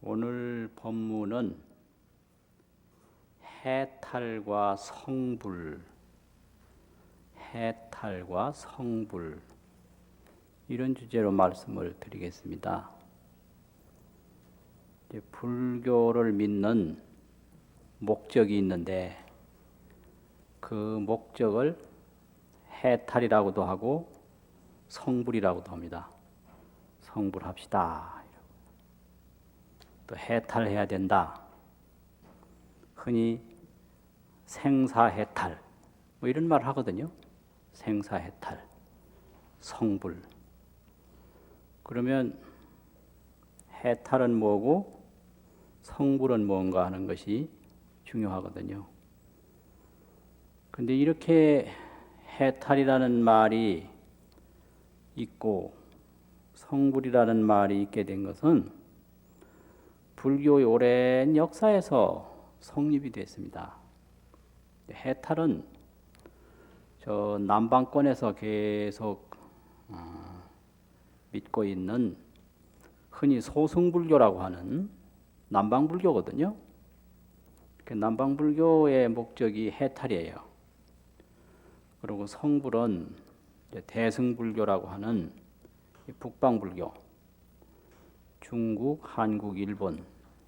오늘 법문은 해탈과 성불, 해탈과 성불 이런 주제로 말씀을 드리겠습니다. 불교를 믿는 목적이 있는데 그 목적을 해탈이라고도 하고 성불이라고도 합니다. 성불합시다. 또 해탈해야 된다. 흔히 생사해탈 뭐 이런 말 하거든요. 생사해탈, 성불. 그러면 해탈은 뭐고 성불은 뭔가 하는 것이 중요하거든요. 근데 이렇게 해탈이라는 말이 있고 성불이라는 말이 있게 된 것은 불교의 오랜 역사에서 성립이 됐습니다. 해탈은 저 남방권에서 계속 믿고 있는 흔히 소승불교라고 하는 남방불교거든요. 남방불교의 목적이 해탈이에요. 그리고 성불은 대승불교라고 하는 북방불교, 중국, 한국, 일본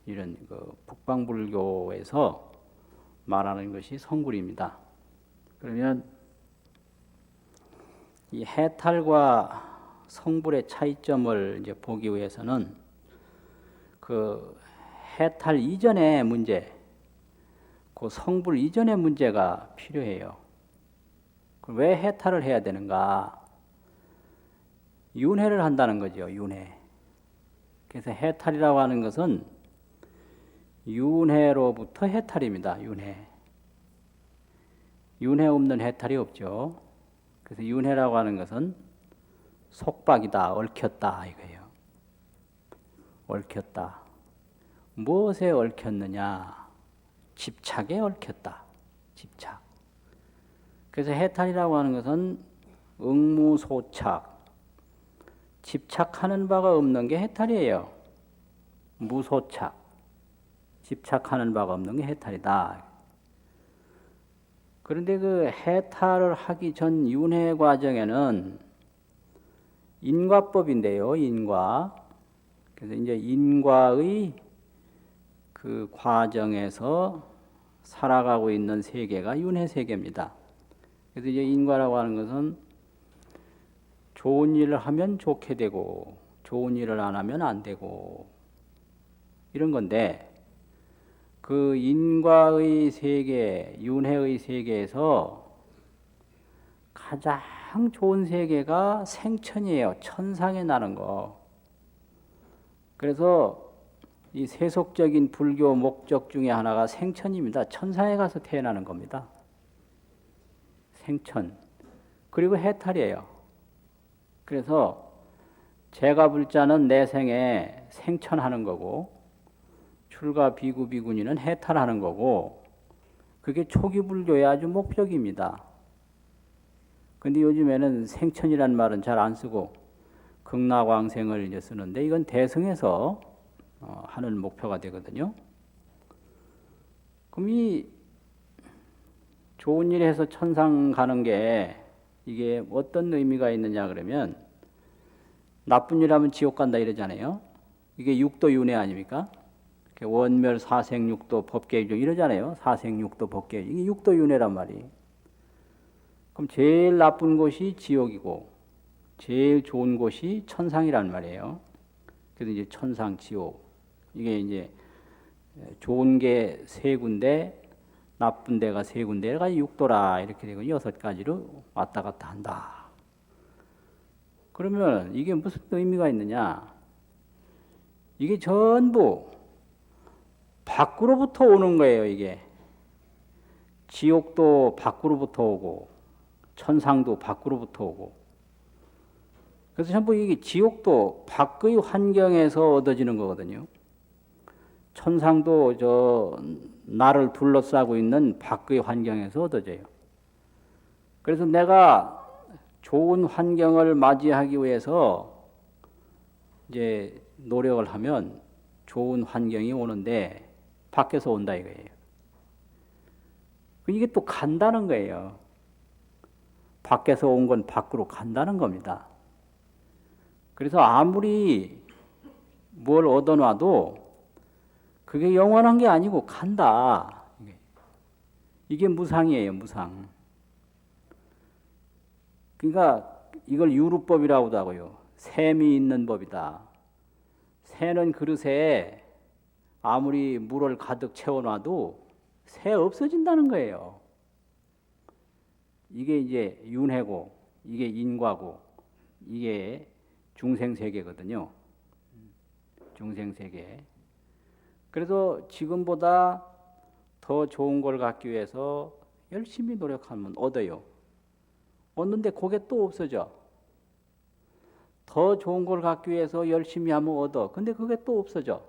이런 북방불교에서 말하는 것이 성불입니다. 그러면 이 해탈과 성불의 차이점을 이제 보기 위해서는 그 해탈 이전의 문제, 그 성불 이전의 문제가 필요해요. 왜 해탈을 해야 되는가? 윤회를 한다는 거죠. 윤회. 그래서 해탈이라고 하는 것은 윤회로부터 해탈입니다. 윤회. 윤회 없는 해탈이 없죠. 그래서 윤회라고 하는 것은 속박이다, 얽혔다 이거예요. 얽혔다. 무엇에 얽혔느냐? 집착에 얽혔다. 집착. 그래서 해탈이라고 하는 것은 응무소착. 집착하는 바가 없는 게 해탈이에요. 무소착. 집착하는 바가 없는 게 해탈이다. 그런데 그 해탈을 하기 전 윤회 과정에는 인과법인데요, 인과. 그래서 이제 인과의 그 과정에서 살아가고 있는 세계가 윤회 세계입니다. 그래서 이제 인과라고 하는 것은 좋은 일을 하면 좋게 되고 좋은 일을 안 하면 안 되고 이런 건데 그 인과의 세계, 윤회의 세계에서 가장 좋은 세계가 생천이에요. 천상에 나는 거. 그래서 이 세속적인 불교 목적 중에 하나가 생천입니다. 천상에 가서 태어나는 겁니다. 생천. 그리고 해탈이에요. 그래서 제가 불자는 내 생에 생천하는 거고 출가 비구 비구니는 해탈하는 거고 그게 초기 불교의 아주 목적입니다. 근데 요즘에는 생천이라는 말은 잘 안 쓰고 극락왕생을 이제 쓰는데 이건 대승에서 하는 목표가 되거든요. 그럼 이 좋은 일 해서 천상 가는 게 이게 어떤 의미가 있느냐 그러면 나쁜 일 하면 지옥 간다 이러잖아요. 이게 육도 윤회 아닙니까? 원멸 사생육도 법계유정 이러잖아요. 사생육도 법계유정 이게 육도 윤회란 말이에요. 그럼 제일 나쁜 곳이 지옥이고 제일 좋은 곳이 천상이란 말이에요. 그래서 이제 천상, 지옥 이게 이제 좋은 게 세 군데, 나쁜 데가 세 군데가 육도라 이렇게 되고 6가지로 왔다 갔다 한다. 그러면 이게 무슨 의미가 있느냐? 이게 전부 밖으로부터 오는 거예요. 이게 지옥도 밖으로부터 오고 천상도 밖으로부터 오고 그래서 전부 이게 지옥도 밖의 환경에서 얻어지는 거거든요. 천상도 저 나를 둘러싸고 있는 밖의 환경에서 얻어져요. 그래서 내가 좋은 환경을 맞이하기 위해서 이제 노력을 하면 좋은 환경이 오는데 밖에서 온다 이거예요. 이게 또 간다는 거예요. 밖에서 온 건 밖으로 간다는 겁니다. 그래서 아무리 뭘 얻어놔도 그게 영원한 게 아니고 간다. 이게 무상이에요, 무상. 그러니까 이걸 유루법이라고도 하고요. 샘이 있는 법이다. 새는 그릇에 아무리 물을 가득 채워놔도 새 없어진다는 거예요. 이게 이제 윤회고, 이게 인과고, 이게 중생세계거든요. 중생세계. 그래서 지금보다 더 좋은 걸 갖기 위해서 열심히 노력하면 얻어요. 얻는데 그게 또 없어져. 더 좋은 걸 갖기 위해서 열심히 하면 얻어. 근데 그게 또 없어져.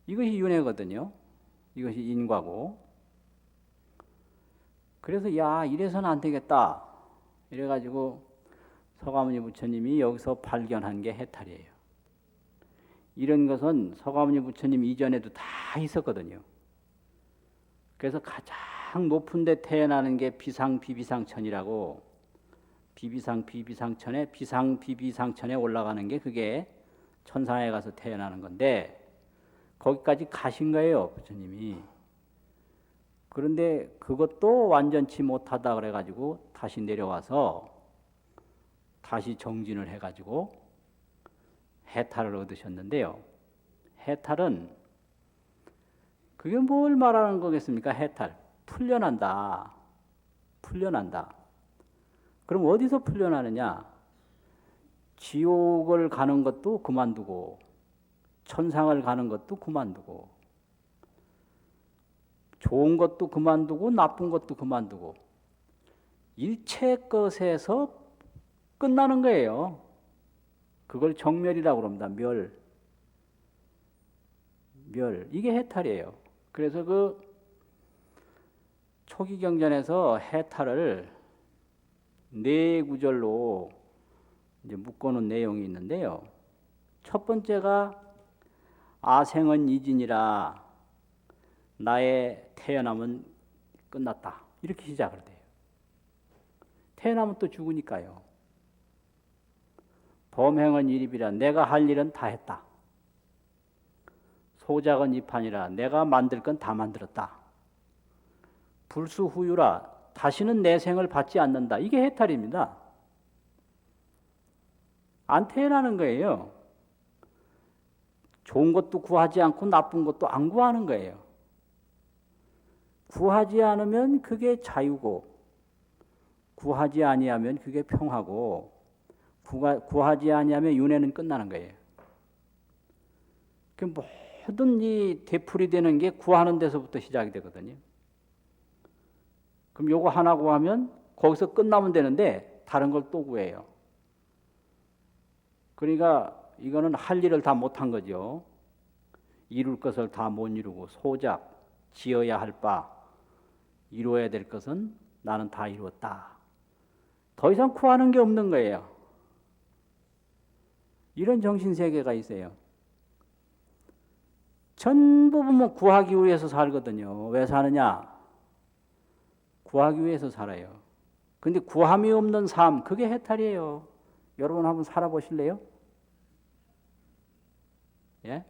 이것이 윤회거든요. 이것이 인과고. 그래서 야, 이래서는 안 되겠다. 이래가지고 서가모니 부처님이 여기서 발견한 게 해탈이에요. 이런 것은 서가모니 부처님 이전에도 다 있었거든요. 그래서 가장 높은 데 태어나는 게 비상비비상천이라고, 비비상비비상천에 비상비비상천에 올라가는 게 그게 천상에 가서 태어나는 건데 거기까지 가신 거예요, 부처님이. 그런데 그것도 완전치 못하다 그래가지고 다시 내려와서 다시 정진을 해가지고 해탈을 얻으셨는데요. 해탈은 그게 뭘 말하는 거겠습니까? 해탈. 풀려난다. 풀려난다. 그럼 어디서 풀려나느냐? 지옥을 가는 것도 그만두고 천상을 가는 것도 그만두고 좋은 것도 그만두고 나쁜 것도 그만두고 일체 것에서 끝나는 거예요. 그걸 정멸이라고 합니다. 멸. 이게 해탈이에요. 그래서 그 초기경전에서 해탈을 네 구절로 이제 묶어놓은 내용이 있는데요. 첫 번째가 아생은 이진이라 나의 태어남은 끝났다. 이렇게 시작을 돼요. 태어나면 또 죽으니까요. 범행은 일입이라 내가 할 일은 다 했다. 소작은 이판이라 내가 만들 건 다 만들었다. 불수후유라 다시는 내 생을 받지 않는다. 이게 해탈입니다. 안 태어나는 거예요. 좋은 것도 구하지 않고 나쁜 것도 안 구하는 거예요. 구하지 않으면 그게 자유고 구하지 아니하면 그게 평화고 구하지 아니하면 윤회는 끝나는 거예요. 그 모든 이 되풀이 되는 게 구하는 데서부터 시작이 되거든요. 그럼 요거 하나 구하면 거기서 끝나면 되는데 다른 걸 또 구해요. 그러니까 이거는 할 일을 다 못한 거죠. 이룰 것을 다 못 이루고 소작, 지어야 할 바, 이루어야 될 것은 나는 다 이루었다. 더 이상 구하는 게 없는 거예요. 이런 정신세계가 있어요. 전부 보면 구하기 위해서 살거든요. 왜 사느냐? 구하기 위해서 살아요. 근데 구함이 없는 삶, 그게 해탈이에요. 여러분 한번 살아보실래요? 예?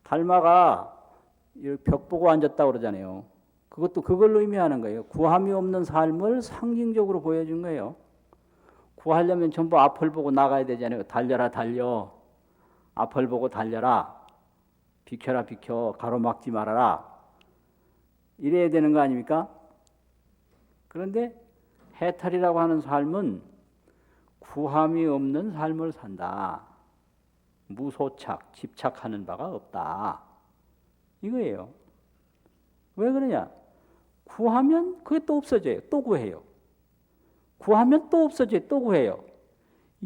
달마가 벽 보고 앉았다고 그러잖아요. 그것도 그걸 의미하는 거예요. 구함이 없는 삶을 상징적으로 보여준 거예요. 구하려면 전부 앞을 보고 나가야 되잖아요. 달려라 달려. 앞을 보고 달려라. 비켜라 비켜. 가로막지 말아라. 이래야 되는 거 아닙니까? 그런데 해탈이라고 하는 삶은 구함이 없는 삶을 산다. 무소착, 집착하는 바가 없다. 이거예요. 왜 그러냐? 구하면 그게 또 없어져요. 또 구해요. 구하면 또 없어져요. 또 구해요.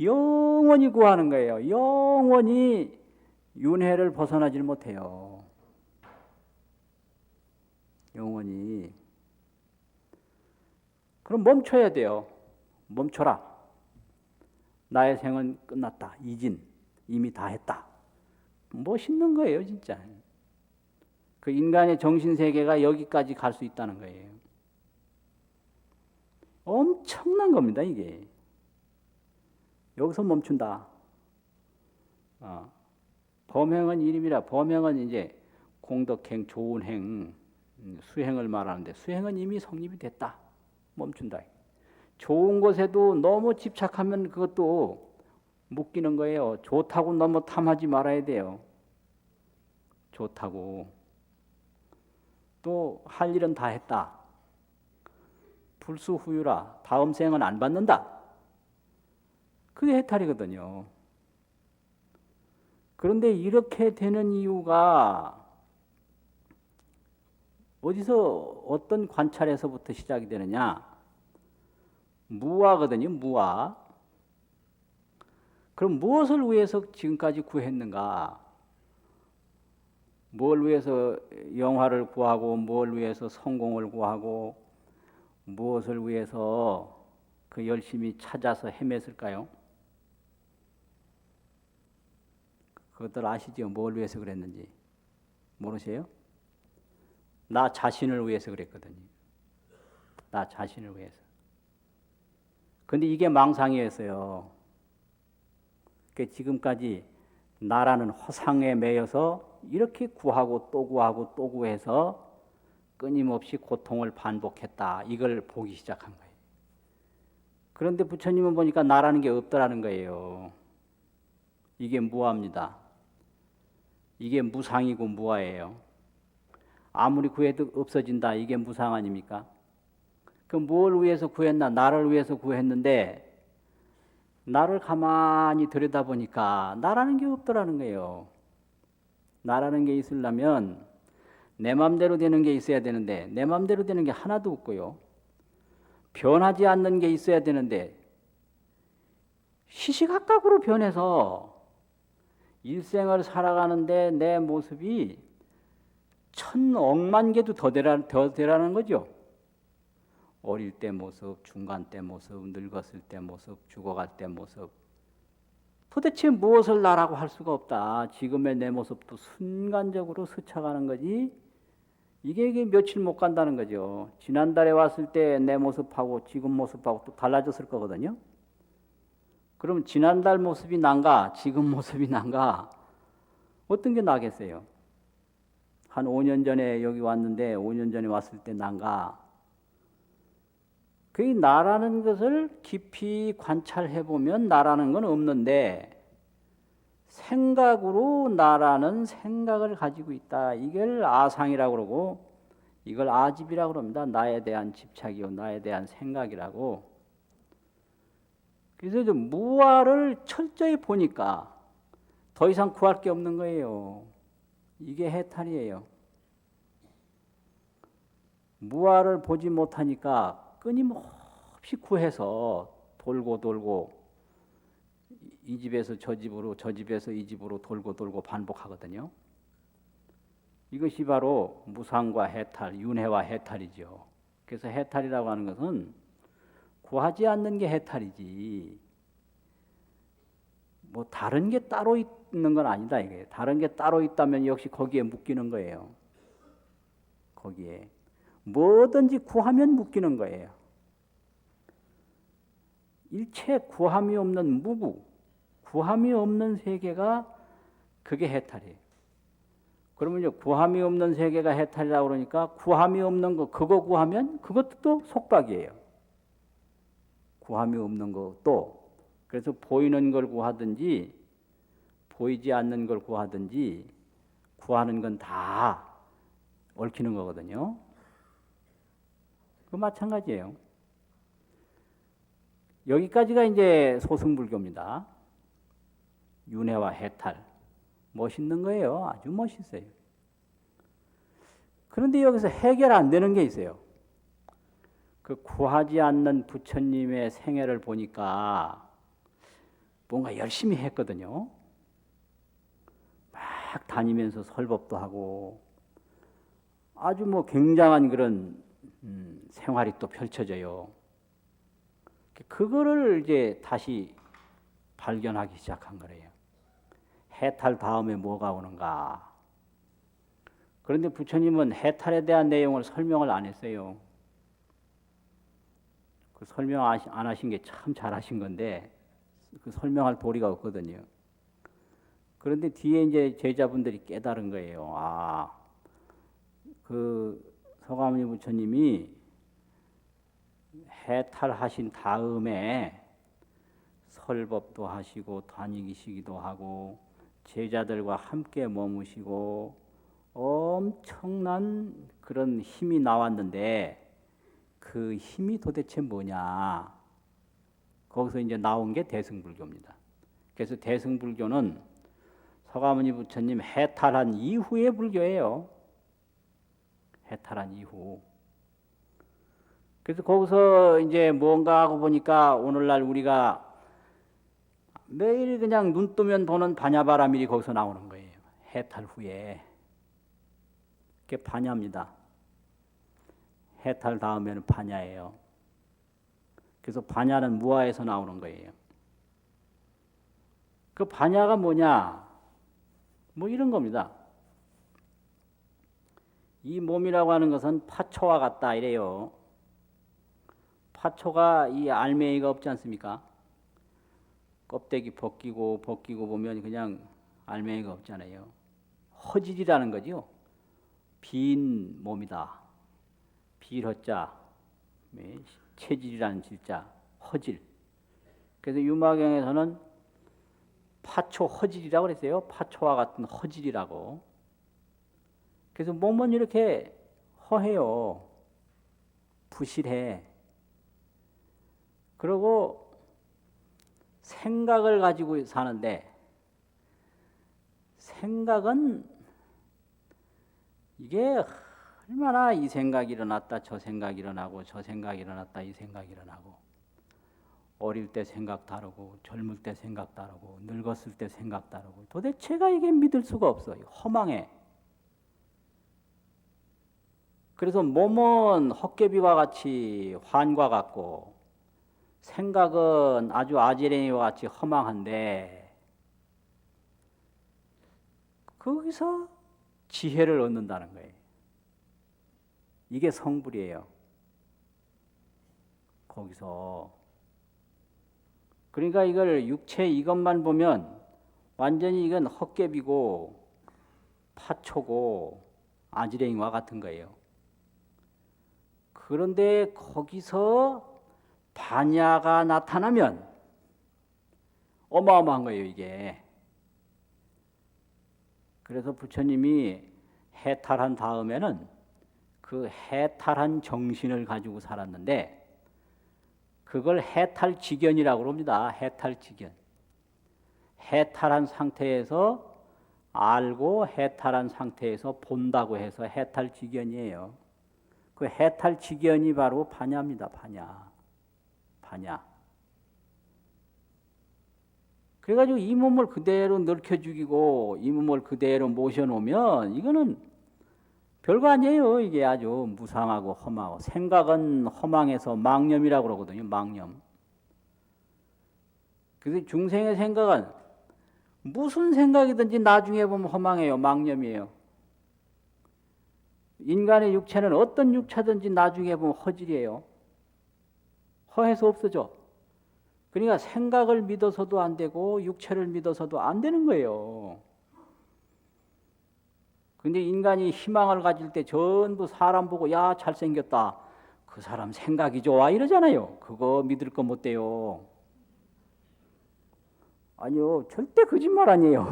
영원히 구하는 거예요. 영원히 윤회를 벗어나질 못해요. 영원히. 그럼 멈춰야 돼요. 멈춰라. 나의 생은 끝났다. 이진. 이미 다 했다. 멋있는 거예요, 진짜. 그 인간의 정신세계가 여기까지 갈 수 있다는 거예요. 엄청난 겁니다, 이게. 여기서 멈춘다. 범행은 일임이라. 범행은 이제 공덕행, 좋은 행, 수행을 말하는데 수행은 이미 성립이 됐다. 멈춘다. 좋은 것에도 너무 집착하면 그것도 묶이는 거예요. 좋다고 너무 탐하지 말아야 돼요. 좋다고. 또 할 일은 다 했다. 불수후유라. 다음 생은 안 받는다. 그게 해탈이거든요. 그런데 이렇게 되는 이유가 어디서 어떤 관찰에서부터 시작이 되느냐? 무아거든요. 무아. 그럼 무엇을 위해서 지금까지 구했는가? 뭘 위해서 영화를 구하고 뭘 위해서 성공을 구하고 무엇을 위해서 그 열심히 찾아서 헤맸을까요? 그것들 아시죠? 뭘 위해서 그랬는지 모르세요? 나 자신을 위해서 그랬거든요. 나 자신을 위해서. 근데 이게 망상이었어요. 지금까지 나라는 허상에 매여서 이렇게 구하고 또 구하고 또 구해서 끊임없이 고통을 반복했다. 이걸 보기 시작한 거예요. 그런데 부처님은 보니까 나라는 게 없더라는 거예요. 이게 무아입니다. 이게 무상이고 무아예요. 아무리 구해도 없어진다. 이게 무상 아닙니까? 그럼 뭘 위해서 구했나? 나를 위해서 구했는데 나를 가만히 들여다보니까 나라는 게 없더라는 거예요. 나라는 게 있으려면 내 맘대로 되는 게 있어야 되는데 내 맘대로 되는 게 하나도 없고요. 변하지 않는 게 있어야 되는데 시시각각으로 변해서 일생을 살아가는데 내 모습이 1000억만 개도 더 되라는 거죠. 어릴 때 모습, 중간 때 모습, 늙었을 때 모습, 죽어갈 때 모습. 도대체 무엇을 나라고 할 수가 없다. 지금의 내 모습도 순간적으로 스쳐가는 거지. 이게 며칠 못 간다는 거죠. 지난달에 왔을 때 내 모습하고 지금 모습하고 또 달라졌을 거거든요. 그럼 지난달 모습이 난가, 지금 모습이 난가, 어떤 게 나겠어요? 한 5년 전에 여기 왔는데 5년 전에 왔을 때 난가? 그 나라는 것을 깊이 관찰해 보면 나라는 건 없는데 생각으로 나라는 생각을 가지고 있다. 이걸 아상이라고 그러고 이걸 아집이라고 그럽니다. 나에 대한 집착이요, 나에 대한 생각이라고. 그래서 좀 무아를 철저히 보니까 더 이상 구할 게 없는 거예요. 이게 해탈이에요. 무아를 보지 못하니까 끊임없이 구해서 돌고 돌고 이 집에서 저 집으로 저 집에서 이 집으로 돌고 돌고 반복하거든요. 이것이 바로 무상과 해탈, 윤회와 해탈이죠. 그래서 해탈이라고 하는 것은 구하지 않는 게 해탈이지 뭐 다른 게 따로 있는 건 아니다. 이게 다른 게 따로 있다면 역시 거기에 묶이는 거예요. 거기에 뭐든지 구하면 묶이는 거예요. 일체 구함이 없는 무구, 구함이 없는 세계가 그게 해탈이에요. 그러면 이제 구함이 없는 세계가 해탈이라고 그러니까 구함이 없는 거 그거 구하면 그것도 또 속박이에요. 구함이 없는 것도. 그래서 보이는 걸 구하든지 보이지 않는 걸 구하든지 구하는 건 다 얽히는 거거든요. 그 마찬가지예요. 여기까지가 이제 소승불교입니다. 윤회와 해탈. 멋있는 거예요. 아주 멋있어요. 그런데 여기서 해결 안 되는 게 있어요. 그 구하지 않는 부처님의 생애를 보니까 뭔가 열심히 했거든요. 막 다니면서 설법도 하고 아주 뭐 굉장한 그런 생활이 또 펼쳐져요. 그거를 이제 다시 발견하기 시작한 거예요. 해탈 다음에 뭐가 오는가? 그런데 부처님은 해탈에 대한 내용을 설명을 안 했어요. 그 설명 안 하신 게 참 잘하신 건데 그 설명할 도리가 없거든요. 그런데 뒤에 이제 제자분들이 깨달은 거예요. 아, 그 서가모니 부처님이 해탈하신 다음에 설법도 하시고 다니시기도 하고 제자들과 함께 머무시고 엄청난 그런 힘이 나왔는데 그 힘이 도대체 뭐냐? 거기서 이제 나온 게 대승불교입니다. 그래서 대승불교는 서가모니 부처님 해탈한 이후의 불교예요. 해탈한 이후. 그래서 거기서 이제 뭔가 하고 보니까 오늘날 우리가 매일 그냥 눈 뜨면 보는 반야바라밀이 거기서 나오는 거예요. 해탈 후에. 그게 반야입니다. 해탈 다음에는 반야예요. 그래서 반야는 무아에서 나오는 거예요. 그 반야가 뭐냐? 뭐 이런 겁니다. 이 몸이라고 하는 것은 파초와 같다 이래요. 파초가 이 알맹이가 없지 않습니까? 껍데기 벗기고 보면 그냥 알맹이가 없잖아요. 허질이라는 거죠. 빈 몸이다. 빌허자, 체질이라는 질자, 허질. 그래서 유마경에서는 파초 허질이라고 그랬어요. 파초와 같은 허질이라고. 그래서 몸은 이렇게 허해요. 부실해. 그리고 생각을 가지고 사는데 생각은 이게 얼마나 이 생각이 일어났다 저 생각이 일어나고 저 생각이 일어났다 이 생각이 일어나고 어릴 때 생각 다르고 젊을 때 생각 다르고 늙었을 때 생각 다르고 도대체가 이게 믿을 수가 없어요. 허망해. 그래서 몸은 헛개비와 같이 환과 같고 생각은 아주 아지랭이와 같이 허망한데 거기서 지혜를 얻는다는 거예요. 이게 성불이에요. 거기서. 그러니까 이걸 육체 이것만 보면 완전히 이건 헛개비고 파초고 아지랭이와 같은 거예요. 그런데 거기서 반야가 나타나면 어마어마한 거예요, 이게. 그래서 부처님이 해탈한 다음에는 그 해탈한 정신을 가지고 살았는데 그걸 해탈지견이라고 합니다. 해탈지견. 해탈한 상태에서 알고 해탈한 상태에서 본다고 해서 해탈지견이에요. 그 해탈지견이 바로 반야입니다. 반야. 반야. 그래가지고 이 몸을 그대로 늙혀 죽이고 이 몸을 그대로 모셔놓으면 이거는 별거 아니에요. 이게 아주 무상하고 험하고 생각은 허망해서 망념이라고 그러거든요. 망념. 그래서 중생의 생각은 무슨 생각이든지 나중에 보면 허망해요. 망념이에요. 인간의 육체는 어떤 육체든지 나중에 보면 허질이에요. 허해서 없어져. 그러니까 생각을 믿어서도 안 되고 육체를 믿어서도 안 되는 거예요. 근데 인간이 희망을 가질 때 전부 사람 보고 야 잘생겼다. 그 사람 생각이 좋아 이러잖아요. 그거 믿을 거 못 돼요. 아니요. 절대 거짓말 아니에요.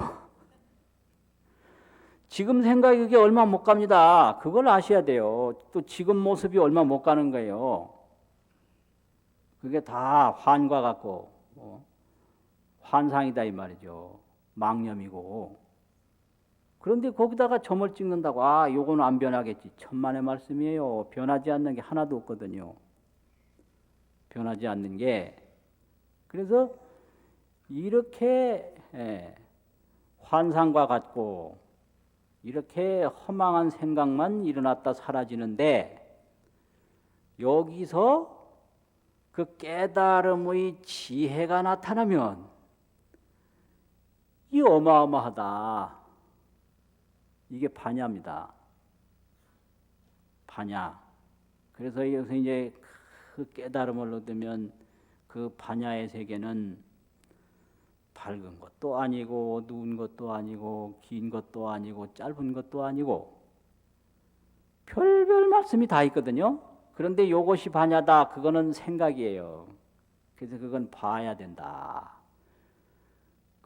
지금 생각이 그게 얼마 못 갑니다. 그걸 아셔야 돼요. 또 지금 모습이 얼마 못 가는 거예요. 그게 다 환과 같고 환상이다 이 말이죠. 망념이고. 그런데 거기다가 점을 찍는다고 아 요거는 안 변하겠지. 천만의 말씀이에요. 변하지 않는 게 하나도 없거든요. 변하지 않는 게. 그래서 이렇게 환상과 같고 이렇게 허망한 생각만 일어났다 사라지는데 여기서 그 깨달음의 지혜가 나타나면 이 어마어마하다. 이게 반야입니다. 반야. 그래서 여기서 이제 그 깨달음을 얻으면 그 반야의 세계는 밝은 것도 아니고 누운 것도 아니고 긴 것도 아니고 짧은 것도 아니고 별별 말씀이 다 있거든요. 그런데 요것이 반야다. 그거는 생각이에요. 그래서 그건 봐야 된다.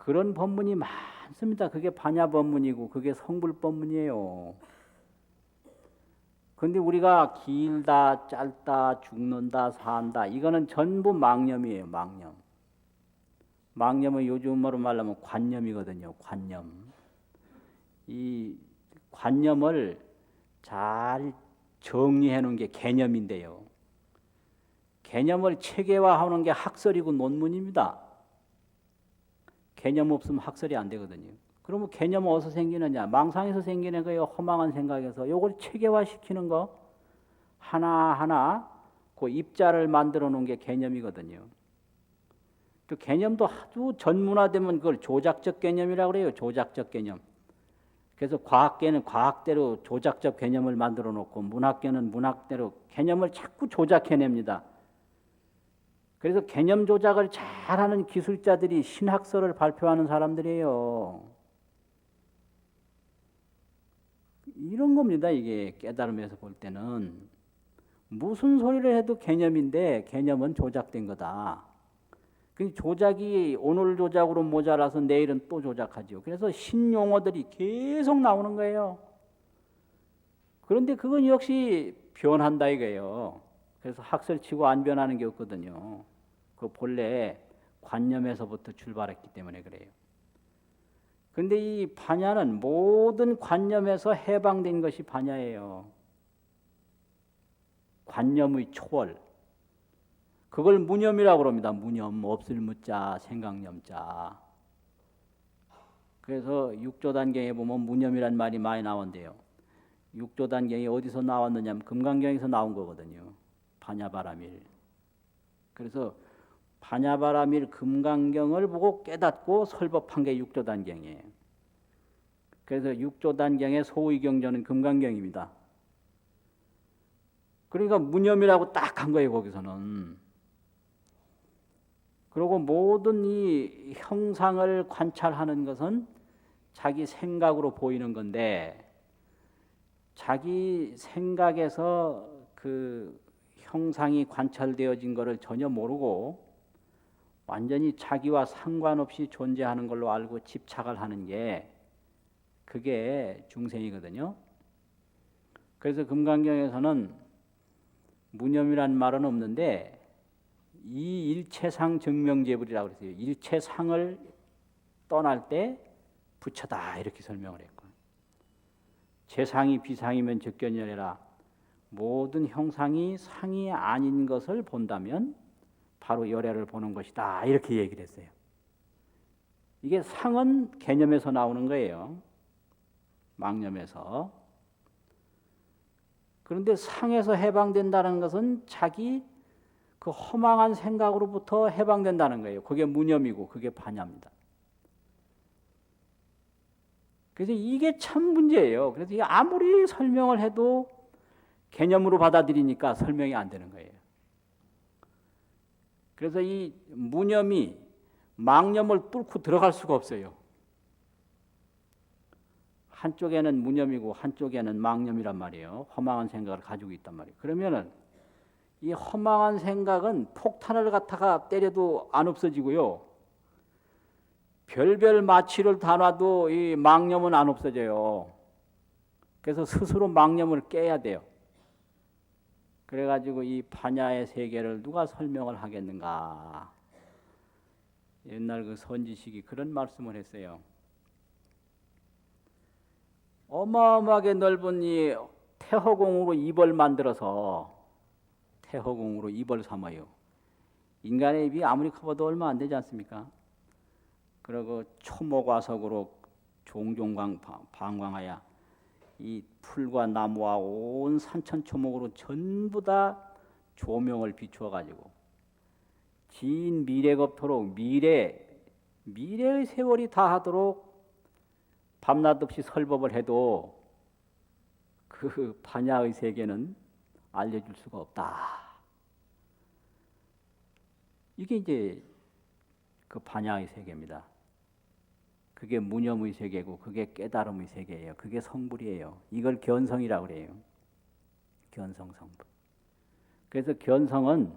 그런 법문이 많습니다. 그게 반야 법문이고 그게 성불 법문이에요. 그런데 우리가 길다, 짧다, 죽는다, 산다 이거는 전부 망념이에요. 망념. 망념은 요즘으로 말하면 관념이거든요. 관념. 이 관념을 잘 정리해 놓은 게 개념인데요. 개념을 체계화하는 게 학설이고 논문입니다. 개념 없으면 학설이 안 되거든요. 그러면 개념은 어디서 생기느냐? 망상에서 생기는 거예요. 허망한 생각에서. 이걸 체계화시키는 거 하나하나 그 입자를 만들어 놓은 게 개념이거든요. 또 개념도 아주 전문화되면 그걸 조작적 개념이라고 그래요. 조작적 개념. 그래서 과학계는 과학대로 조작적 개념을 만들어 놓고 문학계는 문학대로 개념을 자꾸 조작해냅니다. 그래서 개념 조작을 잘하는 기술자들이 신학설을 발표하는 사람들이에요. 이런 겁니다. 이게 깨달음에서 볼 때는 무슨 소리를 해도 개념인데 개념은 조작된 거다. 그 조작이 오늘 조작으로 모자라서 내일은 또 조작하죠. 그래서 신용어들이 계속 나오는 거예요. 그런데 그건 역시 변한다 이거예요. 그래서 학설치고 안 변하는 게 없거든요. 그 본래 관념에서부터 출발했기 때문에 그래요. 그런데 이 반야는 모든 관념에서 해방된 것이 반야예요. 관념의 초월. 그걸 무념이라고 합니다. 무념, 없을 무자, 생각념자. 그래서 육조단경에 보면 무념이란 말이 많이 나온대요. 육조단경이 어디서 나왔느냐면 금강경에서 나온 거거든요. 반야바라밀. 그래서 반야바라밀 금강경을 보고 깨닫고 설법한 게 육조단경이에요. 그래서 육조단경의 소위경전은 금강경입니다. 그러니까 무념이라고 딱 한 거예요. 거기서는. 그리고 모든 이 형상을 관찰하는 것은 자기 생각으로 보이는 건데 자기 생각에서 그 형상이 관찰되어진 것을 전혀 모르고 완전히 자기와 상관없이 존재하는 걸로 알고 집착을 하는 게 그게 중생이거든요. 그래서 금강경에서는 무념이란 말은 없는데 이 일체상 정명제불이라고 그랬어요. 일체상을 떠날 때 부처다 이렇게 설명을 했고 재상이 비상이면 적견이라 모든 형상이 상이 아닌 것을 본다면 바로 열애를 보는 것이다 이렇게 얘기를 했어요. 이게 상은 개념에서 나오는 거예요. 망념에서. 그런데 상에서 해방된다는 것은 자기 그 허망한 생각으로부터 해방된다는 거예요. 그게 무념이고 그게 반야입니다. 그래서 이게 참 문제예요. 그래서 아무리 설명을 해도 개념으로 받아들이니까 설명이 안 되는 거예요. 그래서 이 무념이 망념을 뚫고 들어갈 수가 없어요. 한쪽에는 무념이고 한쪽에는 망념이란 말이에요. 허망한 생각을 가지고 있단 말이에요. 그러면은 이 허망한 생각은 폭탄을 갖다가 때려도 안 없어지고요. 별별 마취를 다 놔도 이 망념은 안 없어져요. 그래서 스스로 망념을 깨야 돼요. 그래가지고 이 반야의 세계를 누가 설명을 하겠는가. 옛날 그 선지식이 그런 말씀을 했어요. 어마어마하게 넓은 이 태허공으로 입을 만들어서 태허공으로 입을 삼아요. 인간의 입이 아무리 커봐도 얼마 안 되지 않습니까? 그리고 초목화석으로 종종 방광하여 이 풀과 나무와 온 산천초목으로 전부 다 조명을 비추어 가지고 긴 미래겁토록 미래의 세월이 다하도록 밤낮 없이 설법을 해도 그 반야의 세계는 알려줄 수가 없다. 이게 이제 그 반야의 세계입니다. 그게 무념의 세계고 그게 깨달음의 세계예요. 그게 성불이에요. 이걸 견성이라고 그래요. 견성 성불. 그래서 견성은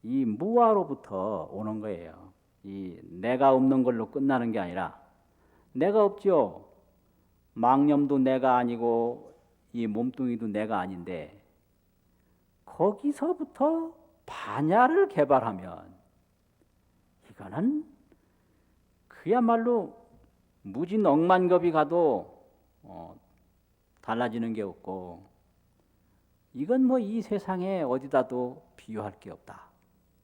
이 무아로부터 오는 거예요. 이 내가 없는 걸로 끝나는 게 아니라 내가 없죠. 망념도 내가 아니고 이 몸뚱이도 내가 아닌데 거기서부터 반야를 개발하면 이거는 그야말로 무진 억만겁이 가도 달라지는 게 없고 이건 뭐 이 세상에 어디다도 비유할 게 없다.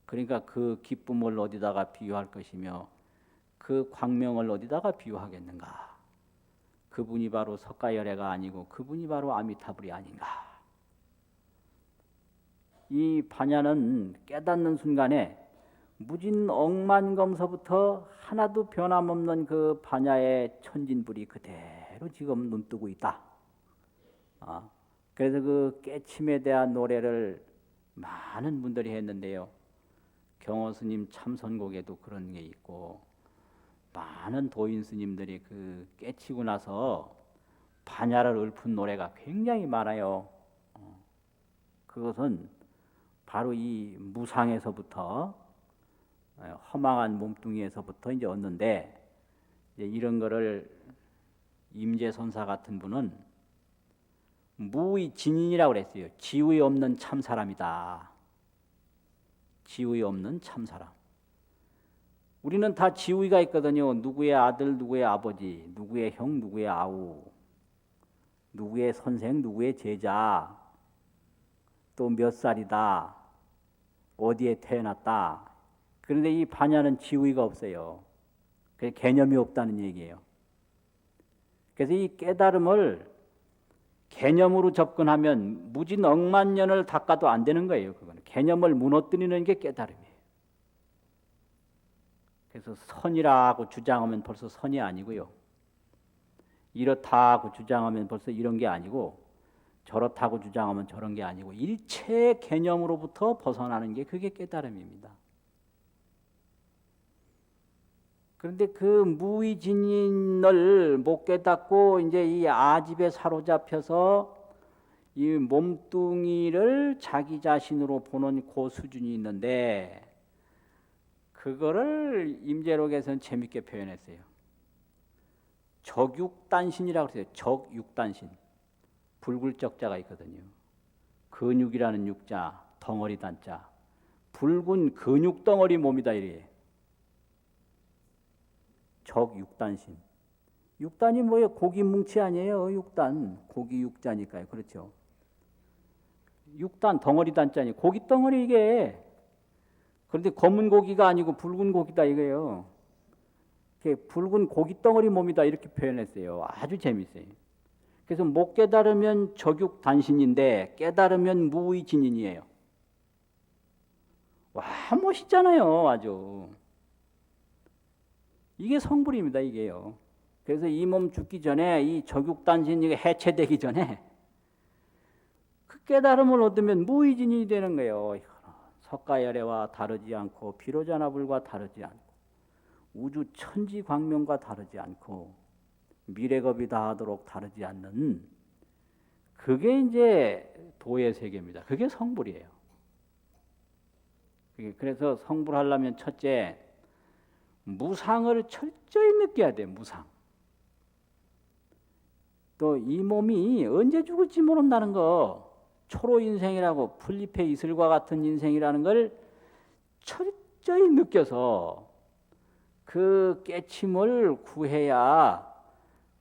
그러니까 그 기쁨을 어디다가 비유할 것이며 그 광명을 어디다가 비유하겠는가. 그분이 바로 석가열애가 아니고 그분이 바로 아미타불이 아닌가. 이 반야는 깨닫는 순간에 무진 억만검서부터 하나도 변함없는 그 반야의 천진불이 그대로 지금 눈뜨고 있다. 그래서 그 깨침에 대한 노래를 많은 분들이 했는데요. 경호스님 참선곡에도 그런 게 있고 많은 도인 스님들이 그 깨치고 나서 반야를 읊은 노래가 굉장히 많아요. 그것은 바로 이 무상에서부터 허망한 몸뚱이에서부터 이제 얻는데 이제 이런 거를 임재선사 같은 분은 무의 진인이라고 그랬어요. 지의 없는 참사람이다. 지의 없는 참사람. 우리는 다 지의가 있거든요. 누구의 아들, 누구의 아버지, 누구의 형, 누구의 아우, 누구의 선생, 누구의 제자, 또 몇 살이다, 어디에 태어났다. 그런데 이 반야는 지의가 없어요. 그 개념이 없다는 얘기예요. 그래서 이 깨달음을 개념으로 접근하면 무진 억만 년을 닦아도 안 되는 거예요. 그거는 개념을 무너뜨리는 게 깨달음이에요. 그래서 선이라고 주장하면 벌써 선이 아니고요. 이렇다고 주장하면 벌써 이런 게 아니고 저렇다고 주장하면 저런 게 아니고 일체 개념으로부터 벗어나는 게 그게 깨달음입니다. 그런데 그 무의진인을 못 깨닫고 이제 이 아집에 사로잡혀서 이 몸뚱이를 자기 자신으로 보는 그 수준이 있는데 그거를 임재록에서는 재밌게 표현했어요. 적육단신이라고 했어요. 적육단신. 붉을적자가 있거든요. 근육이라는 육자, 덩어리 단자. 붉은 근육 덩어리 몸이다 이래. 적육단신. 육단이 뭐예요? 고기 뭉치 아니에요. 육단. 고기 육자니까요. 그렇죠. 육단 덩어리 단자니 고기 덩어리 이게. 그런데 검은 고기가 아니고 붉은 고기다 이거예요. 붉은 고기 덩어리 몸이다 이렇게 표현했어요. 아주 재밌어요. 그래서 못 깨달으면 적육단신인데 깨달으면 무의진인이에요. 와 멋있잖아요. 아주. 이게 성불입니다. 이게요. 그래서 이 몸 죽기 전에 이 적육단신이 해체되기 전에 그 깨달음을 얻으면 무의진이 되는 거예요. 석가열애와 다르지 않고 비로자나불과 다르지 않고 우주 천지광명과 다르지 않고 미래겁이 다하도록 다르지 않는 그게 이제 도의 세계입니다. 그게 성불이에요. 그래서 성불하려면 첫째 무상을 철저히 느껴야 돼요. 무상. 또 이 몸이 언제 죽을지 모른다는 거 초로 인생이라고 풀잎의 이슬과 같은 인생이라는 걸 철저히 느껴서 그 깨침을 구해야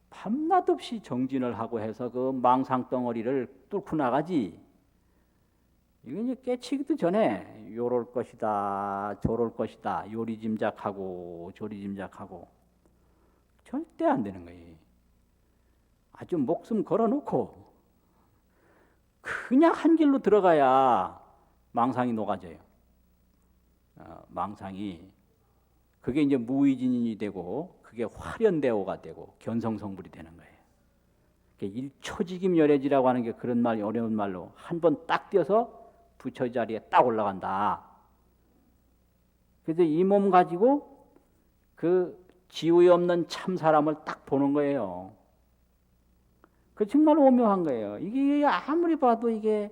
밤낮 없이 정진을 하고 해서 그 망상덩어리를 뚫고 나가지. 이게 이제 깨치기도 전에 요럴 것이다, 저럴 것이다, 요리 짐작하고 조리 짐작하고 절대 안 되는 거예요. 아주 목숨 걸어놓고 그냥 한 길로 들어가야 망상이 녹아져요. 망상이 그게 이제 무의진인이 되고 그게 화련대오가 되고 견성성불이 되는 거예요. 일초직임열애지라고 하는 게 그런 말 어려운 말로 한 번 딱 뛰어서 부처 자리에 딱 올라간다. 그래서 이 몸 가지고 그 지위 없는 참 사람을 딱 보는 거예요. 그 정말 오묘한 거예요. 이게 아무리 봐도 이게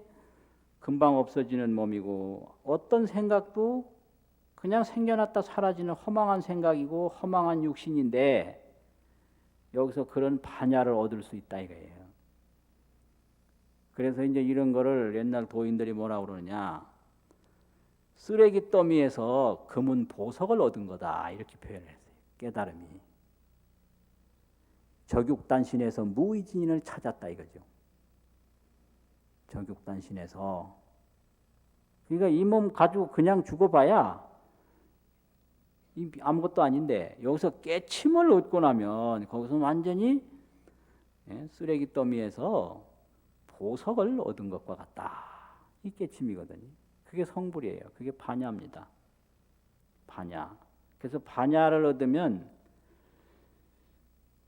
금방 없어지는 몸이고 어떤 생각도 그냥 생겨났다 사라지는 허망한 생각이고 허망한 육신인데 여기서 그런 반야를 얻을 수 있다 이거예요. 그래서 이제 이런 거를 옛날 도인들이 뭐라고 그러느냐, 쓰레기 더미에서 금은 보석을 얻은 거다 이렇게 표현을 했어요. 깨달음이 적육단신에서 무의진인을 찾았다 이거죠. 적육단신에서. 그러니까 이 몸 가지고 그냥 죽어봐야 아무것도 아닌데 여기서 깨침을 얻고 나면 거기서 완전히 쓰레기 더미에서 보석을 얻은 것과 같다. 이 깨침이거든요. 그게 성불이에요. 그게 반야입니다. 반야. 그래서 반야를 얻으면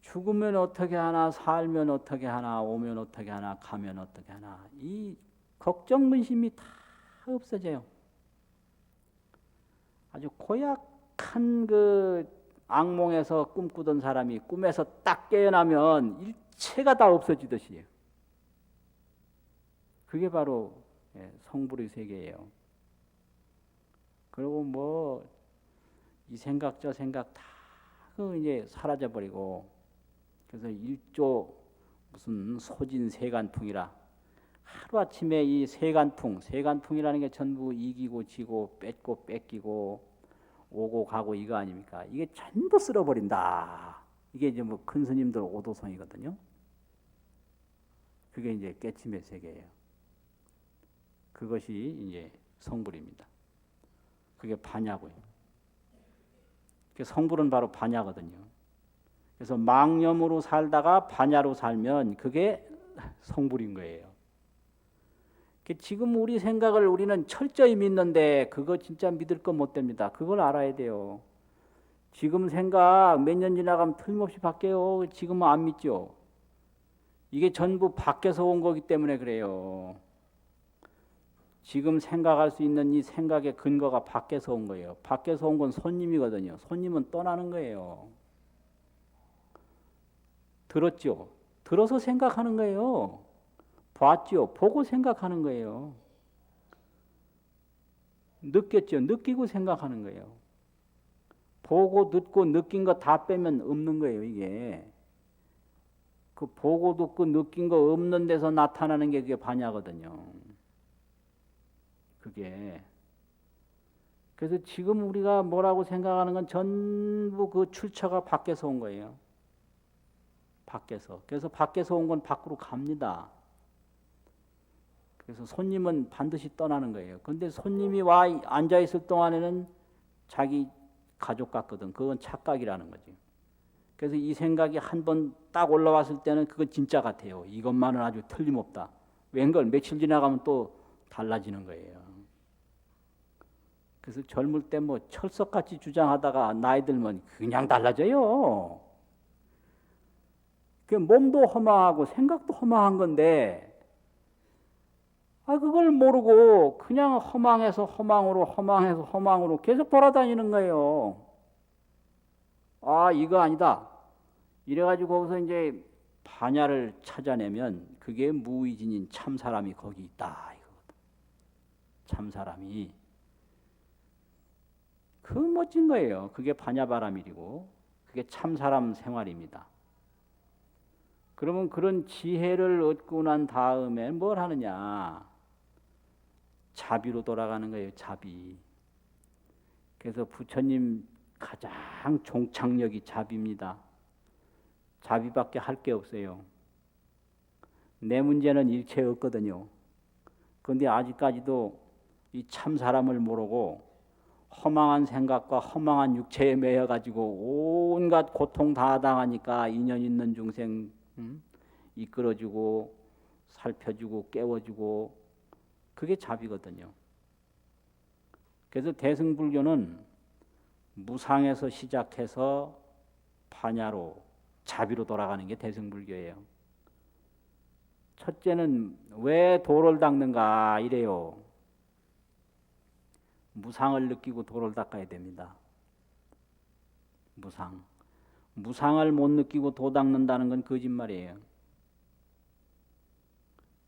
죽으면 어떻게 하나, 살면 어떻게 하나, 오면 어떻게 하나, 가면 어떻게 하나, 이 걱정 근심이 다 없어져요. 아주 고약한 그 악몽에서 꿈꾸던 사람이 꿈에서 딱 깨어나면 일체가 다 없어지듯이에요. 그게 바로 성불의 세계예요. 그리고 뭐 이 생각 저 생각 다 그 이제 사라져 버리고, 그래서 일조 무슨 소진 세간풍이라 하루 아침에 이 세간풍이라는 게 전부 이기고 지고 뺏고 뺏기고 오고 가고 이거 아닙니까? 이게 전부 쓸어버린다. 이게 이제 뭐 큰 스님들 오도성이거든요. 그게 이제 깨침의 세계예요. 그것이 이제 성불입니다. 그게 반야고요. 성불은 바로 반야거든요. 그래서 망념으로 살다가 반야로 살면 그게 성불인 거예요. 지금 우리 생각을 우리는 철저히 믿는데 그거 진짜 믿을 건 못 됩니다. 그걸 알아야 돼요. 지금 생각 몇 년 지나가면 틀림없이 바뀌어요. 지금은 안 믿죠. 이게 전부 밖에서 온 거기 때문에 그래요. 지금 생각할 수 있는 이 생각의 근거가 밖에서 온 거예요. 밖에서 온 건 손님이거든요. 손님은 떠나는 거예요. 들었죠? 들어서 생각하는 거예요. 봤죠? 보고 생각하는 거예요. 느꼈죠? 느끼고 생각하는 거예요. 보고 듣고 느낀 거 다 빼면 없는 거예요, 이게. 그 보고 듣고 느낀 거 없는 데서 나타나는 게 그게 반야거든요. 그게. 그래서 지금 우리가 뭐라고 생각하는 건 전부 그 출처가 밖에서 온 거예요. 밖에서. 그래서 밖에서 온 건 밖으로 갑니다. 그래서 손님은 반드시 떠나는 거예요. 근데 손님이 와 앉아 있을 동안에는 자기 가족 같거든. 그건 착각이라는 거지. 그래서 이 생각이 한 번 딱 올라왔을 때는 그건 진짜 같아요. 이것만은 아주 틀림없다. 웬걸 며칠 지나가면 또 달라지는 거예요. 그래서 젊을 때 뭐 철석같이 주장하다가 나이 들면 그냥 달라져요. 그 몸도 허망하고 생각도 허망한 건데, 그걸 모르고 그냥 허망해서 허망으로 허망해서 허망으로 계속 돌아다니는 거예요. 이거 아니다. 이래가지고 거기서 이제 반야를 찾아내면 그게 무의진인 참 사람이 거기 있다. 이거거든. 참 사람이. 그 멋진 거예요. 그게 반야바라밀이고 그게 참 사람 생활입니다. 그러면 그런 지혜를 얻고 난 다음에 뭘 하느냐? 자비로 돌아가는 거예요. 자비. 그래서 부처님 가장 종착역이 자비입니다. 자비밖에 할 게 없어요. 내 문제는 일체 없거든요. 그런데 아직까지도 이 참 사람을 모르고 허망한 생각과 허망한 육체에 매여 가지고 온갖 고통 다 당하니까 인연 있는 중생 이끌어주고 살펴주고 깨워주고 그게 자비거든요. 그래서 대승불교는 무상에서 시작해서 반야로 자비로 돌아가는 게 대승불교예요. 첫째는 왜 도를 닦는가 이래요. 무상을 느끼고 도를 닦아야 됩니다. 무상. 무상을 못 느끼고 도 닦는다는 건 거짓말이에요.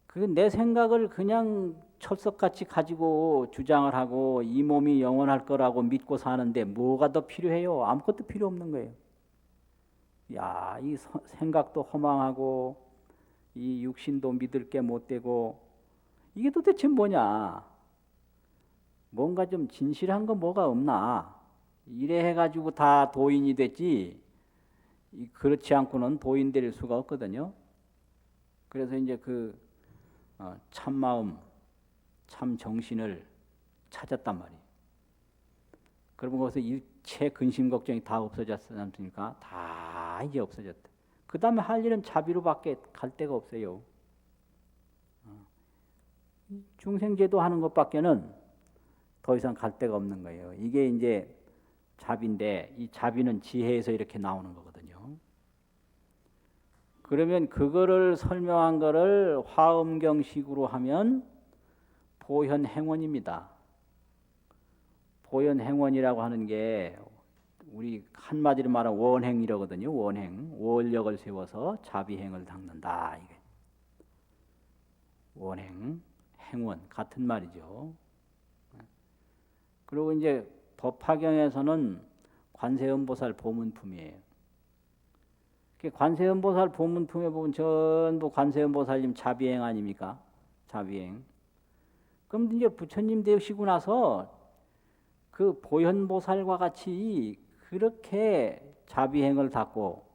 그 내 생각을 그냥 철석같이 가지고 주장을 하고 이 몸이 영원할 거라고 믿고 사는데 뭐가 더 필요해요? 아무것도 필요 없는 거예요. 야, 이 생각도 허망하고 이 육신도 믿을 게 못 되고 이게 도대체 뭐냐? 뭔가 좀 진실한 거 뭐가 없나? 이래 해가지고 다 도인이 됐지. 그렇지 않고는 도인 될 수가 없거든요. 그래서 이제 참마음, 참 정신을 찾았단 말이에요. 그러면 거기서 일체 근심 걱정이 다 없어졌지 않습니까? 다 이제 없어졌다. 그 다음에 할 일은 자비로밖에 갈 데가 없어요. 중생제도 하는 것밖에는 더 이상 갈 데가 없는 거예요. 이게 이제 자비인데 이 자비는 지혜에서 이렇게 나오는 거거든요. 그러면 그거를 설명한 거를 화엄경식으로 하면 보현행원입니다. 보현행원이라고 하는 게 우리 한마디로 말하면 원행이라거든요. 원행, 원력을 세워서 자비행을 닦는다. 이게 원행, 행원 같은 말이죠. 그리고 이제 법화경에서는 관세음보살 보문품이에요. 관세음보살 보문품에 보면 전부 관세음보살님 자비행 아닙니까? 자비행. 그럼 이제 부처님 되시고 나서 그 보현보살과 같이 그렇게 자비행을 닦고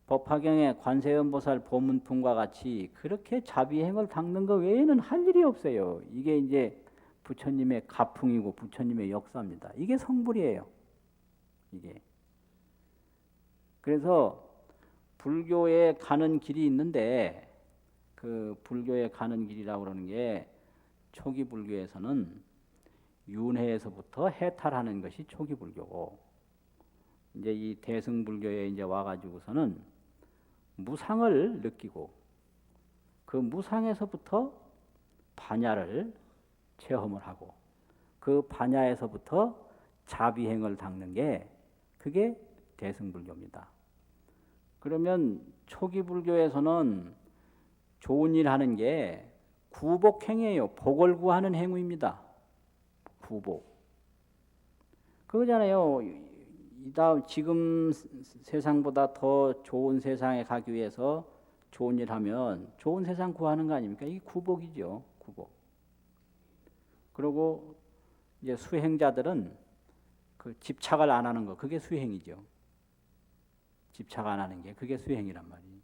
법화경의 관세음보살 보문품과 같이 그렇게 자비행을 닦는 것 외에는 할 일이 없어요. 이게 이제 부처님의 가풍이고 부처님의 역사입니다. 이게 성불이에요. 이게. 그래서 불교에 가는 길이 있는데 그 불교에 가는 길이라고 그러는 게 초기 불교에서는 윤회에서부터 해탈하는 것이 초기 불교고 이제 이 대승불교에 이제 와가지고서는 무상을 느끼고 그 무상에서부터 반야를 체험을 하고 그 반야에서부터 자비행을 닦는 게 그게 대승불교입니다. 그러면 초기 불교에서는 좋은 일 하는 게 구복행이에요. 복을 구하는 행위입니다. 구복. 그거잖아요. 지금 세상보다 더 좋은 세상에 가기 위해서 좋은 일 하면 좋은 세상 구하는 거 아닙니까? 이게 구복이죠. 구복. 그리고 이제 수행자들은 그 집착을 안 하는 거, 그게 수행이죠. 집착 안 하는 게 그게 수행이란 말이에요.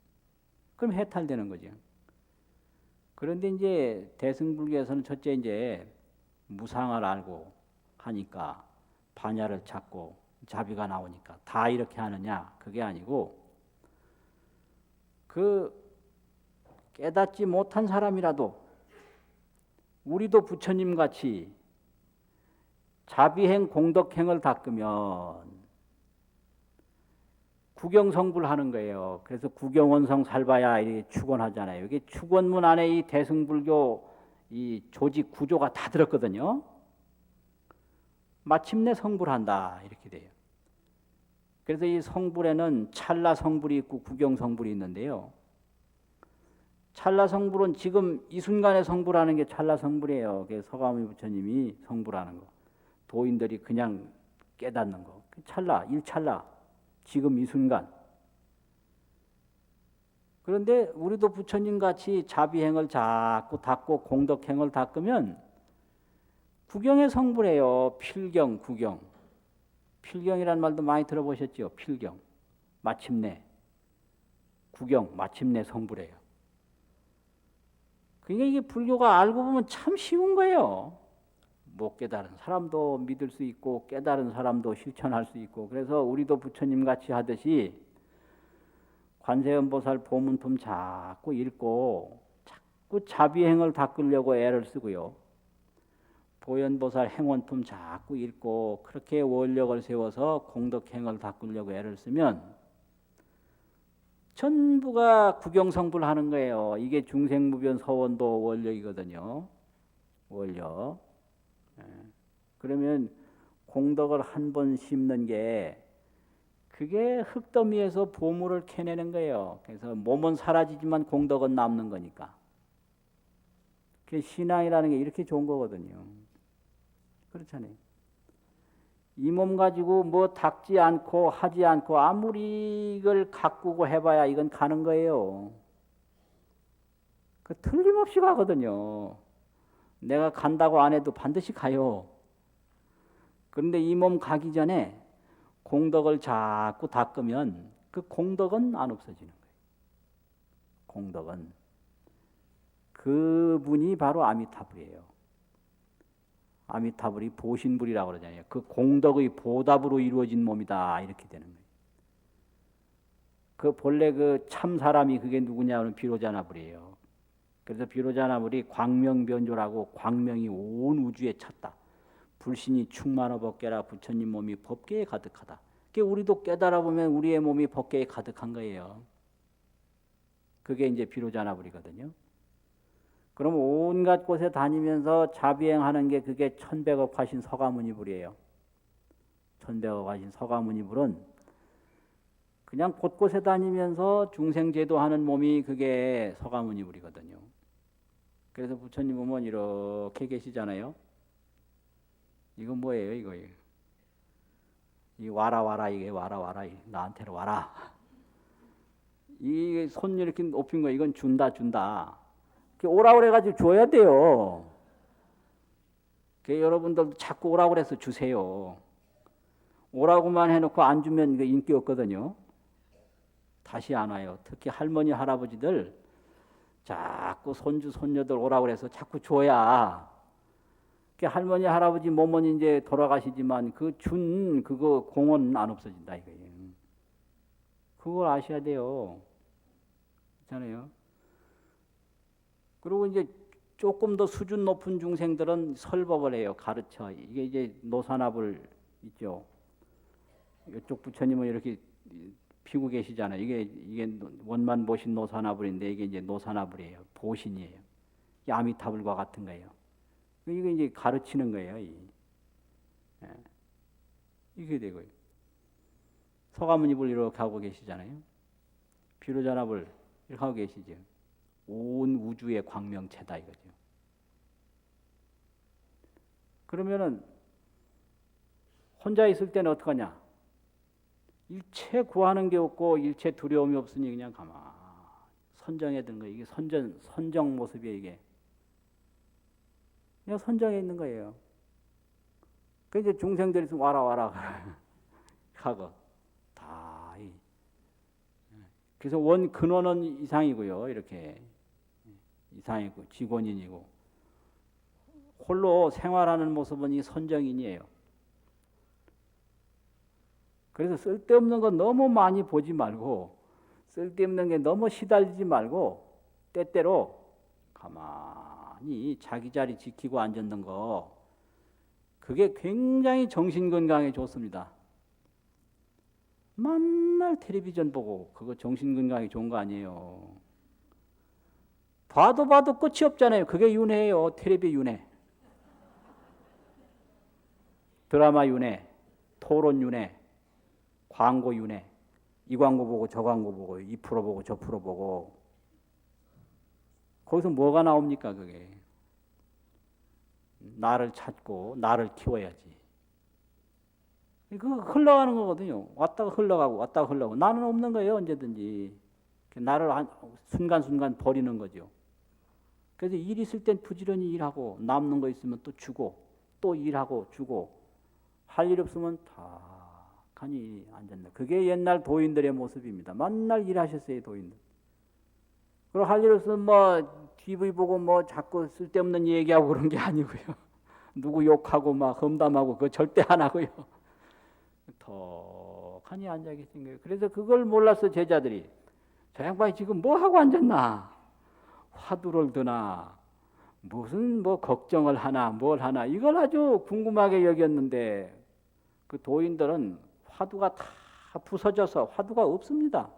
그럼 해탈되는 거죠. 그런데 이제 대승불교에서는 첫째 이제 무상을 알고 하니까 반야를 찾고 자비가 나오니까 다 이렇게 하느냐? 그게 아니고 그 깨닫지 못한 사람이라도 우리도 부처님 같이 자비행 공덕행을 닦으면 구경성불하는 거예요. 그래서 구경원성 살바야 이렇게 축원하잖아요. 이게 축원문 안에 이 대승불교 이 조직 구조가 다 들었거든요. 마침내 성불한다 이렇게 돼요. 그래서 이 성불에는 찰나 성불이 있고 구경 성불이 있는데요. 찰나 성불은 지금 이 순간에 성불하는 게 찰나 성불이에요. 그래서 서가모니 부처님이 성불하는 거. 도인들이 그냥 깨닫는 거. 찰나, 일찰나. 지금 이 순간. 그런데 우리도 부처님 같이 자비행을 자꾸 닦고 공덕행을 닦으면 구경의 성불이에요. 필경, 구경. 필경이란 말도 많이 들어보셨죠? 필경. 마침내. 구경, 마침내 성불이에요. 그러니까 이게 불교가 알고 보면 참 쉬운 거예요. 못 깨달은 사람도 믿을 수 있고 깨달은 사람도 실천할 수 있고 그래서 우리도 부처님 같이 하듯이 관세음보살 보문품 자꾸 읽고 자꾸 자비행을 닦으려고 애를 쓰고요. 도연보살 행원품 자꾸 읽고 그렇게 원력을 세워서 공덕행을 바꾸려고 애를 쓰면 전부가 구경성불하는 거예요. 이게 중생무변 서원도 원력이거든요. 원력. 예. 그러면 공덕을 한 번 심는 게 그게 흙더미에서 보물을 캐내는 거예요. 그래서 몸은 사라지지만 공덕은 남는 거니까. 신앙이라는 게 이렇게 좋은 거거든요. 그렇잖아요. 이 몸 가지고 뭐 닦지 않고 하지 않고 아무리 이걸 가꾸고 해봐야 이건 가는 거예요. 그 틀림없이 가거든요. 내가 간다고 안 해도 반드시 가요. 그런데 이 몸 가기 전에 공덕을 자꾸 닦으면 그 공덕은 안 없어지는 거예요. 공덕은. 그분이 바로 아미타불이에요. 아미타불이 보신불이라고 그러잖아요. 그 공덕의 보답으로 이루어진 몸이다. 이렇게 되는 거예요. 그 본래 그 참 사람이 그게 누구냐면 비로자나불이에요. 그래서 비로자나불이 광명변조라고 광명이 온 우주에 찼다. 불신이 충만어 법계라 부처님 몸이 법계에 가득하다. 우리도 깨달아 보면 우리의 몸이 법계에 가득한 거예요. 그게 이제 비로자나불이거든요. 그럼 온갖 곳에 다니면서 자비행하는 게 그게 천백억 화신 서가모니불이에요. 천백억 화신 서가모니불은 그냥 곳곳에 다니면서 중생제도하는 몸이 그게 서가모니불이거든요. 그래서 부처님 보면 이렇게 계시잖아요. 이거 뭐예요, 이거? 이 와라 와라 이게 와라 와라 나한테로 와라. 이 손 이렇게 높인 거 이건 준다 준다. 오라 그래가지고 줘야 돼요. 여러분들도 자꾸 오라 그래서 주세요. 오라고만 해놓고 안 주면 인기 없거든요. 다시 안 와요. 특히 할머니 할아버지들 자꾸 손주 손녀들 오라 그래서 자꾸 줘야. 할머니 할아버지 몸은 이제 돌아가시지만 그 준 그거 공은 안 없어진다 이거예요. 그걸 아셔야 돼요. 그렇잖아요. 그리고 이제 조금 더 수준 높은 중생들은 설법을 해요. 가르쳐. 이게 이제 노산합을 있죠. 이쪽 부처님은 이렇게 피고 계시잖아요. 이게 원만 보신 노산합을인데 이게 이제 노산합을이에요. 보신이에요. 아미타불과 같은 거예요. 이게 이제 가르치는 거예요. 이게 되고요. 서가모니불 이렇게 하고 계시잖아요. 비로자나불 이렇게 하고 계시죠. 온 우주의 광명체다 이거죠. 그러면은 혼자 있을 때는 어떡하냐? 일체 구하는 게 없고 일체 두려움이 없으니 그냥 가만 선정해 드는 거예요. 이게 선정 모습이에요. 이게 그냥 선정해 있는 거예요. 그 이제 중생들이 와라 와라 하고 다 그래서 원 근원은 이상이고요. 이렇게 이상이고 직원인이고 홀로 생활하는 모습은 이 선정인이에요. 그래서 쓸데없는 거 너무 많이 보지 말고 쓸데없는 게 너무 시달리지 말고 때때로 가만히 자기 자리 지키고 앉는 거 그게 굉장히 정신 건강에 좋습니다. 맨날 텔레비전 보고 그거 정신 건강에 좋은 거 아니에요. 봐도 끝이 없잖아요. 그게 윤회예요. 텔레비 윤회. 드라마 윤회, 토론 윤회, 광고 윤회. 이 광고 보고 저 광고 보고 이 프로 보고 저 프로 보고 거기서 뭐가 나옵니까 그게. 나를 찾고 나를 키워야지. 그거 흘러가는 거거든요. 왔다가 흘러가고 왔다가 흘러가고 나는 없는 거예요. 언제든지. 나를 순간순간 버리는 거죠. 그래서 일 있을 땐 부지런히 일하고 남는 거 있으면 또 주고 또 일하고 주고 할 일 없으면 다 가만히 앉았네. 그게 옛날 도인들의 모습입니다. 맨날 일하셨어요. 도인들. 그리고 할 일 없으면 뭐 TV 보고 뭐 자꾸 쓸데없는 얘기하고 그런 게 아니고요. 누구 욕하고 막 험담하고 그거 절대 안 하고요. 턱하니 앉아 계신 거예요. 그래서 그걸 몰라서 제자들이 저 양반이 지금 뭐 하고 앉았나? 화두를 드나 무슨 뭐 걱정을 하나 뭘 하나 이걸 아주 궁금하게 여겼는데 그 도인들은 화두가 다 부서져서 화두가 없습니다.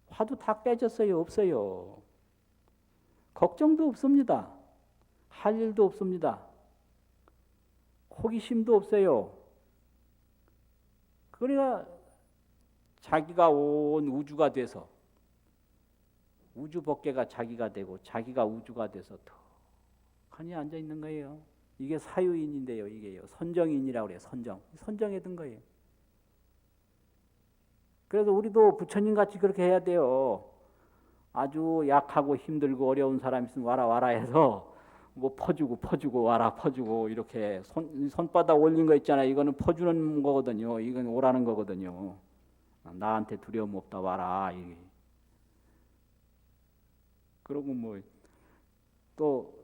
화두 다 깨졌어요. 없어요. 걱정도 없습니다. 할 일도 없습니다. 호기심도 없어요. 그러니까 자기가 온 우주가 돼서 우주 법계가 자기가 되고 자기가 우주가 돼서 턱하니 앉아 있는 거예요. 이게 사유인인데요. 이게요. 선정인이라고 그래요. 선정에 든 거예요. 그래서 우리도 부처님 같이 그렇게 해야 돼요. 아주 약하고 힘들고 어려운 사람 있으면 와라 와라 해서 뭐 퍼주고 와라 퍼주고 이렇게 손바닥 올린 거 있잖아요. 이거는 퍼주는 거거든요. 이건 오라는 거거든요. 나한테 두려움 없다 와라. 그러고 뭐 또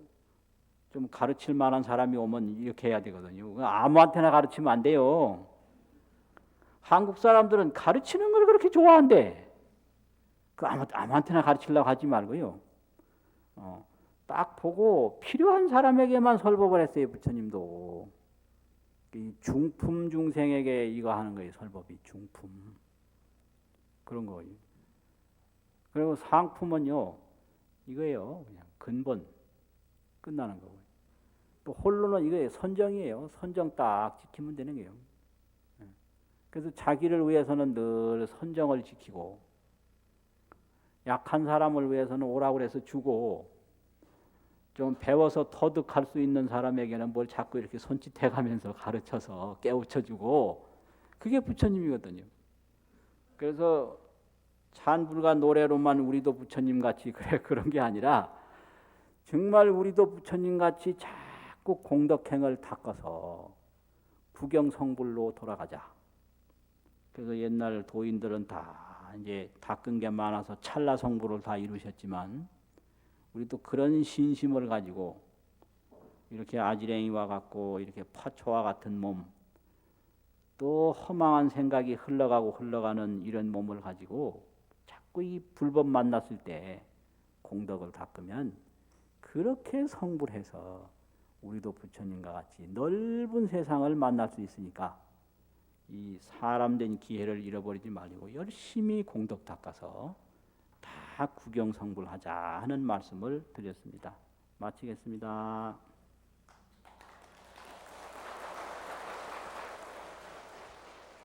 좀 가르칠 만한 사람이 오면 이렇게 해야 되거든요. 아무한테나 가르치면 안 돼요. 한국 사람들은 가르치는 걸 그렇게 좋아한대. 그 아무한테나 가르치려고 하지 말고요. 딱 보고 필요한 사람에게만 설법을 했어요. 부처님도. 이 중품 중생에게 이거 하는 거예요. 설법이 중품. 그런 거예요. 그리고 상품은요. 이거예요. 그냥 근본. 끝나는 거고요. 또 홀로는 이거예요. 선정이에요. 선정 딱 지키면 되는 거예요. 그래서 자기를 위해서는 늘 선정을 지키고 약한 사람을 위해서는 오라고 해서 주고 좀 배워서 터득할 수 있는 사람에게는 뭘 자꾸 이렇게 손짓해가면서 가르쳐서 깨우쳐주고 그게 부처님이거든요. 그래서 찬불과 노래로만 우리도 부처님 같이 그래 그런 게 아니라 정말 우리도 부처님 같이 자꾸 공덕행을 닦아서 부경성불로 돌아가자. 그래서 옛날 도인들은 다 이제 닦은 게 많아서 찰나성불을 다 이루셨지만 우리도 그런 신심을 가지고 이렇게 아지랭이와 같고 이렇게 파초와 같은 몸, 또 허망한 생각이 흘러가는 이런 몸을 가지고 자꾸 이 불법 만났을 때 공덕을 닦으면 그렇게 성불해서 우리도 부처님과 같이 넓은 세상을 만날 수 있으니까 이 사람 된 기회를 잃어버리지 말고 열심히 공덕 닦아서 다 구경성불하자 하는 말씀을 드렸습니다. 마치겠습니다.